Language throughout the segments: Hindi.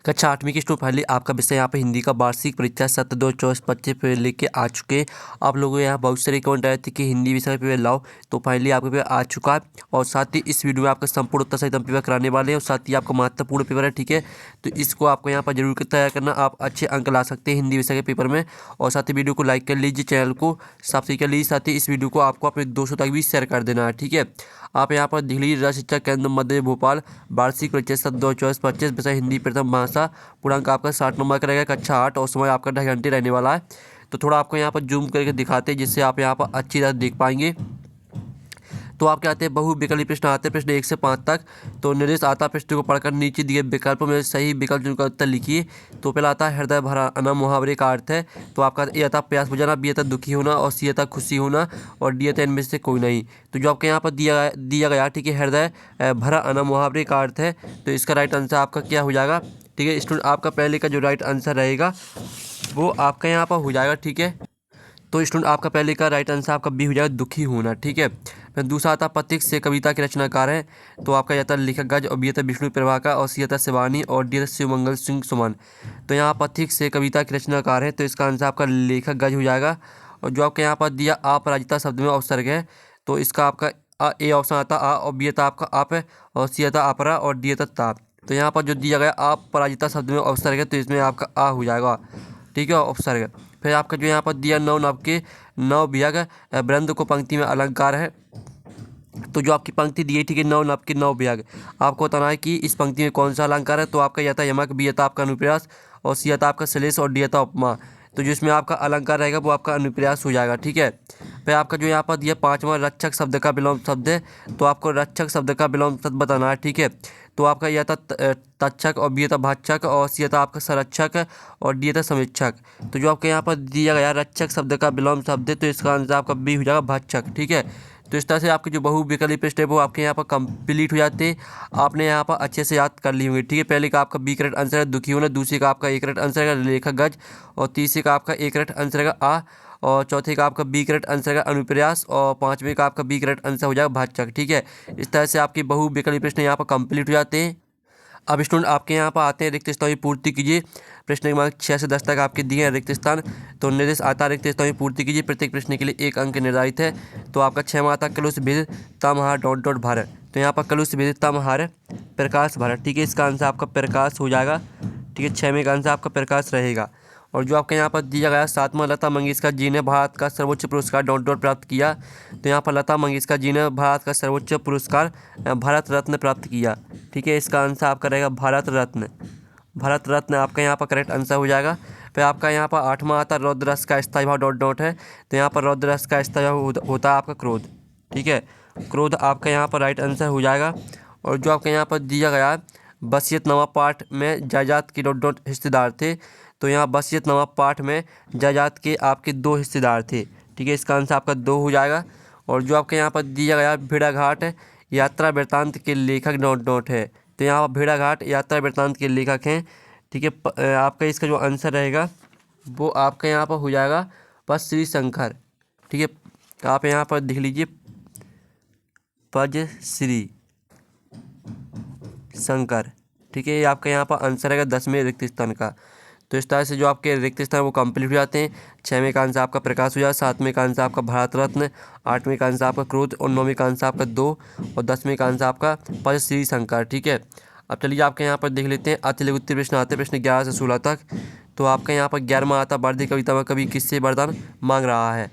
कक्षा 8वीं की स्टूडेंट फाइनली आपका विषय यहाँ पे हिंदी का वार्षिक परीक्षा सत्र 2024-25 पे लेके आ चुके हैं। आप लोगों को यहाँ बहुत सारे कमेंट आए थे कि हिंदी विषय पे लाओ, तो फाइनली आपका पेपर आ चुका है। और साथ ही इस वीडियो में आपका संपूर्ण उत्तर सहित हम पेपर कराने वाले हैं और साथ ही आपका महत्वपूर्ण पेपर है, ठीक है। तो इसको आपको यहाँ पर जरूर तैयार करना, आप अच्छे अंक ला सकते हैं हिंदी विषय के पेपर में। और साथ ही वीडियो को लाइक कर लीजिए, चैनल को सब्सक्राइब कर लीजिए, साथ ही इस वीडियो को आपको अपने दोस्तों तक भी शेयर कर देना है, ठीक है। आप यहाँ पर देख लीजिए, राज्य शिक्षा केंद्र मध्य भोपाल वार्षिक परीक्षा सत्र 2024-25 विषय हिंदी प्रथम भाषा, पूर्णांक आपका 60 नंबर का रहेगा, कक्षा 8 और समय आपका 2.5 घंटे रहने वाला है। तो थोड़ा आपको यहाँ पर जूम करके दिखाते हैं जिससे आप यहाँ पर अच्छी तरह देख पाएंगे। तो आपके आते हैं बहुविकल्पी प्रश्न आते हैं, प्रश्न 1 से 5 तक। तो निर्देश आता है प्रश्न को पढ़कर नीचे दिए विकल्पों में सही विकल्प चुनकर उत्तर लिखिए। तो पहला आता है हृदय भराना, मुहावरे का अर्थ है। तो आपका ए आता प्यास बुझाना, बी आता दुखी होना और सी आता खुशी होना और डी आता इनमें से कोई नहीं। तो जो आपके यहाँ पर दिया गया, ठीक है, हृदय भरा आना मुहावरे का अर्थ है। तो इसका राइट आंसर आपका क्या हो जाएगा, ठीक है स्टूडेंट। आपका पहले का जो राइट आंसर रहेगा वो आपका यहाँ पर हो जाएगा, ठीक है। तो स्टूडेंट आपका पहले का राइट आंसर आपका बी हो जाएगा, दुखी होना, ठीक है। फिर दूसरा आता पथिक से कविता के रचनाकार है। तो आपका जाता लेखक गज और बी आता विष्णु प्रभाकर और सी आता शिवानी और डी आता शिवमंगल सिंह सुमन। तो यहाँ पथिक से कविता के रचनाकार है, तो इसका आंसर आपका लेखक गज हो जाएगा। और जो आपके यहाँ पर दिया अपराजिता शब्द में उपसर्ग है, तो इसका आपका ए ऑप्शन आता आ और बी आता आपका आप है और सी आता अपरा और डी आता ताप। तो यहाँ पर जो दिया गया अपराजिता शब्द में उपसर्ग है, तो इसमें आपका आ हो जाएगा, ठीक है, उपसर्ग। फिर आपका जो यहाँ पर दिया नौ नव के नौ विहग वृंद को पंक्ति में अलंकार है। तो जो आपकी पंक्ति दी है, ठीक है, नौ नव के नौ विहग, आपको बताना है कि इस पंक्ति में कौन सा अलंकार है। तो आपका यथा यमक, बी यथा आपका अनुप्रास और सी यथा आपका श्लेष और डी यथा उपमा। तो जो इसमें आपका अलंकार रहेगा वो आपका अनुप्रास हो जाएगा, ठीक है। फिर आपका जो यहाँ पर दिया 5वां रक्षक शब्द का विलोम शब्द है। तो आपको रक्षक शब्द का विलोम शब्द बताना है, ठीक है। तो आपका यह था तक्षक और बी था भाक्षक और सी था आपका संरक्षक और डी था समीक्षक। तो जो आपके यहाँ पर दिया गया रक्षक शब्द का विलोम शब्द है, तो इसका आंसर आपका बी हो जाएगा भाक्षक, ठीक है। तो इस तरह से आपके जो बहुविकल्पी प्रश्न है वो आपके यहाँ पर कंप्लीट हो जाते हैं। आपने यहाँ पर अच्छे से याद कर ली होंगी, ठीक है। पहले का आपका बी करेक्ट आंसर है दुखी होना, दूसरे का आपका ए करेक्ट आंसर है लेखक गज और तीसरे का आपका ए करेक्ट आंसर है आ और चौथे का आपका बी करेक्ट आंसर है अनुप्रयास और पांचवें का आपका बी करेक्ट आंसर हो जाएगा भाषक, ठीक है। इस तरह से आपके बहुविकल्पी प्रश्न यहाँ पर कंप्लीट हो जाते हैं। अब स्टूडेंट आपके यहाँ पर आते हैं रिक्त स्थानों की पूर्ति कीजिए। प्रश्न क्रमांक 6 से 10 तक आपके दिए हैं रिक्त स्थान। तो निर्देश आता है रिक्त स्थानों की पूर्ति कीजिए, प्रत्येक प्रश्न के लिए 1 अंक निर्धारित है। तो आपका 6वां आता कलुष भेद तमहार डॉट डॉट भर। तो यहाँ पर कलुष भेद तमहार प्रकाश भर, ठीक है, इसका आंसर आपका प्रकाश हो जाएगा, ठीक है। 6वें का आंसर आपका प्रकाश रहेगा। और जो आपके यहाँ पर दिया गया 7वां लता मंगेशकर जी ने भारत का सर्वोच्च पुरस्कार डॉट डॉट प्राप्त किया। तो यहाँ पर लता मंगेशकर जी ने भारत का सर्वोच्च पुरस्कार भारत रत्न प्राप्त किया, ठीक है। इसका आंसर आपका रहेगा भारत रत्न। भारत रत्न आपका यहाँ पर करेक्ट आंसर हो जाएगा। फिर आपका यहाँ पर 8वां आता रौद्र रस का स्थायी भाव डॉट डॉट है। तो यहाँ पर रौद्र रस का स्थायी भाव होता है आपका क्रोध, ठीक है। क्रोध आपका यहाँ पर राइट आंसर हो जाएगा। और जो आपका यहाँ पर दिया गया वसीयतनामा पाठ में जायदाद के डॉट डॉट हिस्सेदार थे। तो यहाँ वसीयतनामा पाठ में जायदाद के आपके 2 हिस्सेदार थे, ठीक है, इसका आंसर आपका 2 हो जाएगा। और जो आपके यहाँ पर दिया गया भेड़ाघाट यात्रा वृत्तांत के लेखक डॉट डॉट है। तो यहाँ पर भेड़ाघाट यात्रा वृत्तांत के लेखक हैं, ठीक है। आपका इसका जो आंसर रहेगा वो आपका यहाँ पर हो जाएगा पद्मश्री शंकर, ठीक है। आप यहाँ पर देख लीजिए पद्मश्री शंकर, ठीक है, ये आपका यहाँ पर आंसर रहेगा 10वें रिक्त स्थान का। तो इस तरह से जो आपके रिक्त स्थान वो कंप्लीट हो जाते हैं। 6वें का आंसर आपका प्रकाश हो जाएगा, 7वें का आंसर आपका भारत रत्न, 8वें का आंसर आपका क्रोध और 9वें का आंसर आपका 2 और 10वें का आंसर आपका पद्मश्री शंकर, ठीक है। अब चलिए आपके यहाँ पर देख लेते हैं अति लघु उत्तर प्रश्न आते हैं, प्रश्न 11 से 16 तक। तो आपका यहाँ पर 11वां आता वार्षिक कविता में कवि किससे वरदान मांग रहा है।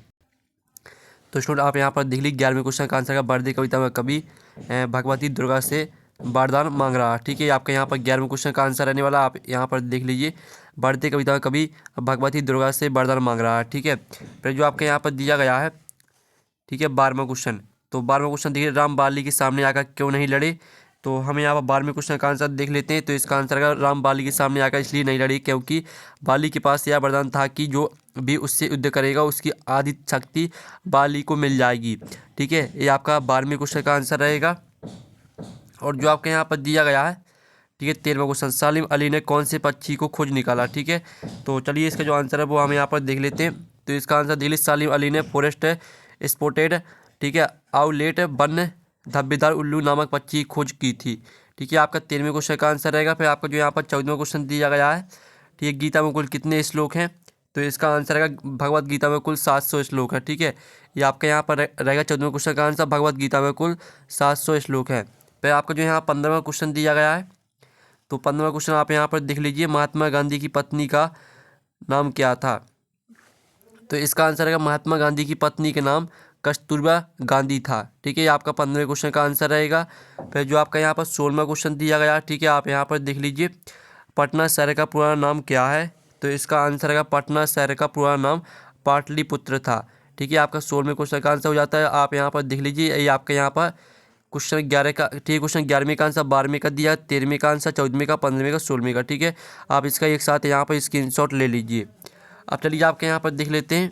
तो स्टूडेंट आप यहाँ पर देख लीजिए 11वें क्वेश्चन का आंसर का वार्षिक कविता में कवि भगवती दुर्गा से वरदान मांग रहा है, ठीक है। आपका यहाँ पर 11वें क्वेश्चन का आंसर रहने वाला, आप यहाँ पर देख लीजिए वार्षिक कविता में कवि भगवती दुर्गा से वरदान मांग रहा है, ठीक है। फिर जो आपके यहाँ पर दिया गया है, ठीक है, 12वां क्वेश्चन। तो 12वां क्वेश्चन देखिए राम बाली के सामने आकर क्यों नहीं लड़े। तो हम यहाँ पर 12वें क्वेश्चन का आंसर देख लेते हैं। तो इसका आंसर है राम बाली के सामने आकर इसलिए नहीं लड़ी क्योंकि बाली के पास यह वरदान था कि जो भी उससे युद्ध करेगा उसकी आधी शक्ति बाली को मिल जाएगी, ठीक है। ये आपका 12वें क्वेश्चन का आंसर रहेगा। और जो आपके यहाँ पर दिया गया है, ठीक है, 13वां क्वेश्चन सलीम अली ने कौन से पक्षी को खोज निकाला, ठीक है। तो चलिए इसका जो आंसर है वो हम यहाँ पर देख लेते हैं। तो इसका आंसर दिल्ली सलीम अली ने फॉरेस्ट स्पॉटेड, ठीक है, आउलेट वन धब्बेदार उल्लू नामक पक्षी की खोज की थी, ठीक है, आपका 13वें क्वेश्चन का आंसर रहेगा। फिर आपका जो यहाँ पर 14वां क्वेश्चन दिया गया है, ठीक है, गीता में कुल कितने श्लोक हैं, तो इसका आंसर रहेगा भगवत गीता में कुल 700 श्लोक है। ठीक है, ये आपका यहाँ पर रहेगा 14वें क्वेश्चन का आंसर, भगवत गीता में कुल 700 श्लोक है। फिर आपका जो यहाँ 15वां क्वेश्चन दिया गया है, तो 15वां क्वेश्चन आप यहाँ पर देख लीजिए, महात्मा गांधी की पत्नी का नाम क्या था, तो इसका आंसर रहेगा महात्मा गांधी की पत्नी के नाम कस्तूरबा गांधी था। ठीक है, ये आपका 15वें क्वेश्चन का आंसर रहेगा। फिर जो आपका यहाँ पर 16वां क्वेश्चन दिया गया, ठीक है, आप यहाँ पर देख लीजिए, पटना शहर का पुराना नाम क्या है, तो इसका आंसर रहेगा पटना शहर का पुराना नाम पाटलिपुत्र था। ठीक है, आपका 16वें क्वेश्चन का आंसर हो जाता है। आप यहाँ पर देख लीजिए, ये आपके यहाँ पर क्वेश्चन 11 का, ठीक है, क्वेश्चन 11वें का आंसर, 12वें का दिया, 13वें का आंसर, 14वें का, 15वें का, 16वें का। ठीक है, आप इसका एक साथ यहाँ पर स्क्रीनशॉट ले लीजिए। अब चलिए आपके यहाँ पर देख लेते हैं।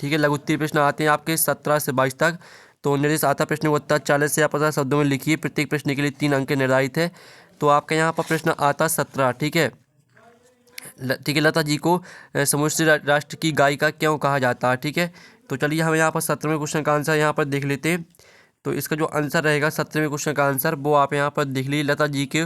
ठीक है, लघु उत्तरीय प्रश्न आते हैं आपके 17 से 22 तक। तो निर्देश आता प्रश्न को उत्तर 40 से या 50 शब्दों में लिखिए, प्रत्येक प्रश्न के लिए 3 अंक निर्धारित है। तो आपका यहाँ पर प्रश्न आता 17। ठीक है, ठीक है, लता जी को समुद्री राष्ट्र की गायिका क्यों कहा जाता है। ठीक है, तो चलिए हम यहाँ पर 17वें क्वेश्चन का आंसर यहाँ पर देख लेते हैं। तो इसका जो आंसर रहेगा 17वें क्वेश्चन का आंसर, वो आप यहाँ पर देख लीजिए, लता जी के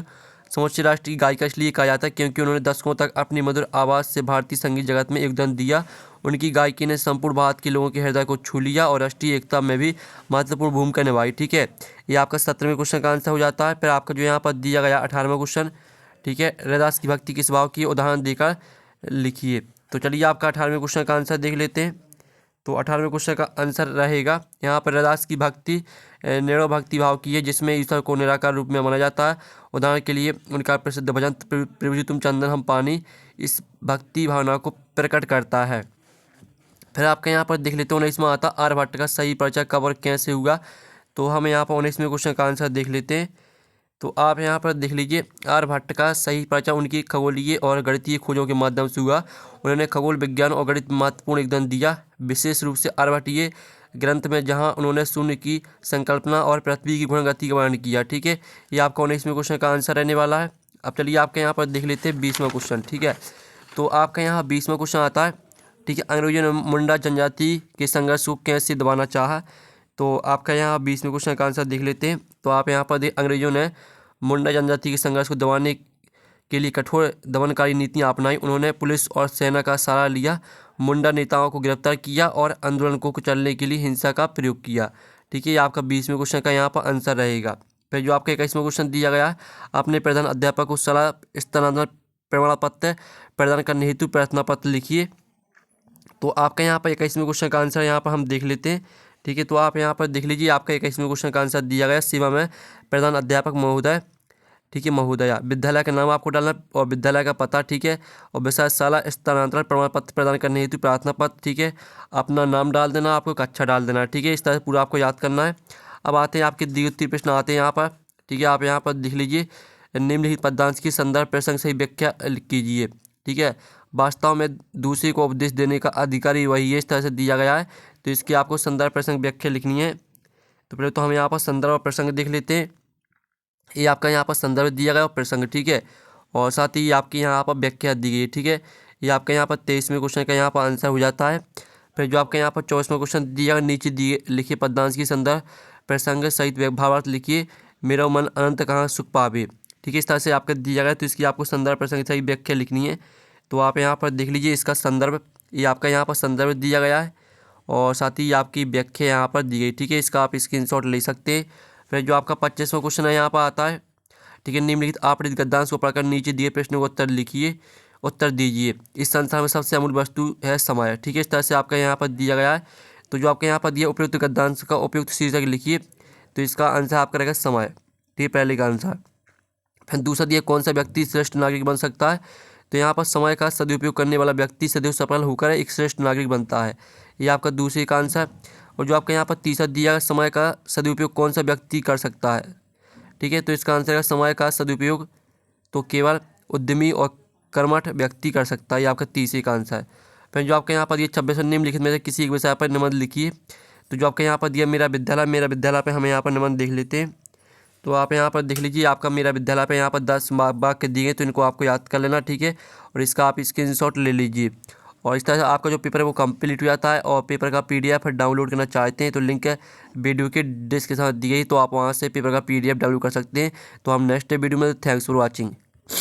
समुद्री राष्ट्र की गायिका इसलिए कहा जाता है क्योंकि उन्होंने दशकों तक अपनी मधुर आवाज़ से भारतीय संगीत जगत में योगदान दिया। उनकी गायकी ने संपूर्ण भारत के लोगों के हृदय को छू लिया और राष्ट्रीय एकता में भी महत्वपूर्ण भूमिका निभाई। ठीक है, ये आपका 17वें क्वेश्चन का आंसर हो जाता है। फिर आपका जो यहाँ पर दिया गया 18वां क्वेश्चन, ठीक है, रैदास की भक्ति किस भाव की, उदाहरण देकर लिखिए। तो चलिए आपका 18वें क्वेश्चन का आंसर देख लेते हैं। तो 18वें क्वेश्चन का आंसर रहेगा यहाँ पर, रैदास की भक्ति नेड़ो भक्ति भाव की है, जिसमें ईश्वर को निराकार रूप में माना जाता है। उदाहरण के लिए उनका प्रसिद्ध भजन प्रभु जी तुम चंदन हम पानी इस भक्ति भावना को प्रकट करता है। फिर आपके यहाँ पर देख लेते हैं 19वां आता, आर्यभट्ट का सही परिचय कब और कैसे हुआ। तो हम यहाँ पर 19वें क्वेश्चन का आंसर देख लेते हैं। तो आप यहाँ पर देख लीजिए, आर्यभट्ट का सही परिचय उनकी खगोलीय और गणितीय खोजों के माध्यम से हुआ। उन्होंने खगोल विज्ञान और गणित में महत्वपूर्ण योगदान दिया, विशेष रूप से आर्यभट्टीय ग्रंथ में, जहाँ उन्होंने शून्य की संकल्पना और पृथ्वी की घूर्णन गति का वर्णन किया। ठीक है, ये आपका 19वें क्वेश्चन का आंसर रहने वाला है। अब चलिए आपके यहाँ पर देख लेते हैं 20वां क्वेश्चन। ठीक है, तो आपका यहाँ 20वां क्वेश्चन आता है। ठीक है, अंग्रेजों ने मुंडा जनजाति के संघर्ष को कैसे दबाना चाहा। तो आपका यहाँ 20वें क्वेश्चन का आंसर देख लेते हैं। तो आप यहाँ पर अंग्रेजों ने मुंडा जनजाति के संघर्ष को दबाने के लिए कठोर दमनकारी नीतियाँ अपनाई। उन्होंने पुलिस और सेना का सहारा लिया, मुंडा नेताओं को गिरफ्तार किया और आंदोलन को कुचलने के लिए हिंसा का प्रयोग किया। ठीक है, ये आपका 20वें क्वेश्चन का यहाँ पर आंसर रहेगा। फिर जो आपका 21वां क्वेश्चन दिया गया है, अपने प्रधान अध्यापक को सलाह स्थानांतरण प्रमाण पत्र प्रदान करने हेतु प्रार्थना पत्र लिखिए। तो आपका यहाँ पर 21वें क्वेश्चन का आंसर यहाँ पर हम देख लेते हैं। ठीक है, तो आप यहाँ पर देख लीजिए, आपका 21वें क्वेश्चन का आंसर दिया गया, सेवा में प्रधान अध्यापक महोदय, ठीक है, महोदया, विद्यालय का नाम आपको डालना और विद्यालय का पता। ठीक है, और विषय शाला स्थानांतरण प्रमाण पत्र प्रदान करने हेतु प्रार्थना पत्र। ठीक है, अपना नाम डाल देना, आपको कक्षा डाल देना। ठीक है, इस तरह पूरा आपको याद करना है। अब आते हैं आपके द्वितीय प्रश्न आते हैं यहाँ पर। ठीक है, आप यहाँ पर देख लीजिए, निम्नलिखित पदांश की संदर्भ प्रसंग सही व्याख्या कीजिए। ठीक है, वास्तव में दूसरे को उपदेश देने का अधिकारी वही है, इस तरह से दिया गया है। तो इसकी आपको संदर्भ प्रसंग व्याख्या लिखनी है। तो पहले तो हम यहाँ पर संदर्भ और प्रसंग देख लेते हैं। ये आपका यहाँ पर संदर्भ दिया गया और प्रसंग, ठीक है, और साथ ही आपकी यहाँ पर व्याख्या दी गई है। ठीक है, ये आपका यहाँ पर 23वें क्वेश्चन का यहाँ पर आंसर हो जाता है। फिर जो आपका यहाँ पर 24वां क्वेश्चन दिया गया, नीचे दिए लिखिए पदांश की संदर्भ प्रसंग सहित भावार्थ लिखिए, मेरा मन अनंत कहाँ सुख पावे। ठीक है, इस तरह से आपका दिया गया, तो इसकी आपको संदर्भ प्रसंग सही व्याख्या लिखनी है। तो आप यहाँ पर देख लीजिए, इसका संदर्भ, ये आपका यहाँ पर संदर्भ दिया गया है और साथ ही आपकी व्याख्या यहाँ पर दी गई। ठीक है, इसका आप स्क्रीनशॉट ले सकते हैं। फिर जो आपका 25वां क्वेश्चन है यहाँ पर आता है। ठीक है, निम्नलिखित आपरित गद्यांश को पढ़कर नीचे दिए प्रश्नों को उत्तर लिखिए, उत्तर दीजिए। इस संसार में सबसे अमूल्य वस्तु है समय। ठीक है, इस तरह से आपका यहाँ पर दिया गया है। तो जो आपके यहाँ पर दिया उपयुक्त गद्यांश का उपयुक्त शीर्षक लिखिए। तो इसका आंसर आपका रहेगा समय। ठीक है, पहले का आंसर। फिर दूसरा दिया, कौन सा व्यक्ति श्रेष्ठ नागरिक बन सकता है। तो यहाँ पर समय का सदुपयोग करने वाला व्यक्ति सदैव सफल होकर एक श्रेष्ठ नागरिक बनता है। ये आपका दूसरे का आंसर। और जो आपका यहाँ पर तीसरा दिया, समय का सदुपयोग कौन सा व्यक्ति कर सकता है। ठीक है, तो इसका आंसर है समय का सदुपयोग तो केवल उद्यमी और कर्मठ व्यक्ति कर सकता है। ये आपका तीसरे का आंसर है। फिर जो आपके यहाँ पर दिया 26 निम्नलिखित में से किसी एक विषय पर निबंध लिखिए। तो जो आपके यहाँ पर दिया मेरा विद्यालय पे हम यहाँ पर निबंध देख लेते हैं। तो आप यहाँ पर देख लीजिए, आपका मेरा विद्यालय पे यहाँ पर 10 वाक्य दिए गए, तो इनको आपको याद कर लेना। ठीक है, और इसका आप स्क्रीनशॉट ले लीजिए और इस तरह से आपका जो पेपर है वो कंप्लीट हो जाता है। और पेपर का PDF डाउनलोड करना चाहते हैं तो लिंक वीडियो के डिस्क्रिप्शन दी गई, तो आप वहाँ से पेपर का PDF डाउनलोड कर सकते हैं। तो हम नेक्स्ट वीडियो में, थैंक्स फॉर वॉचिंग।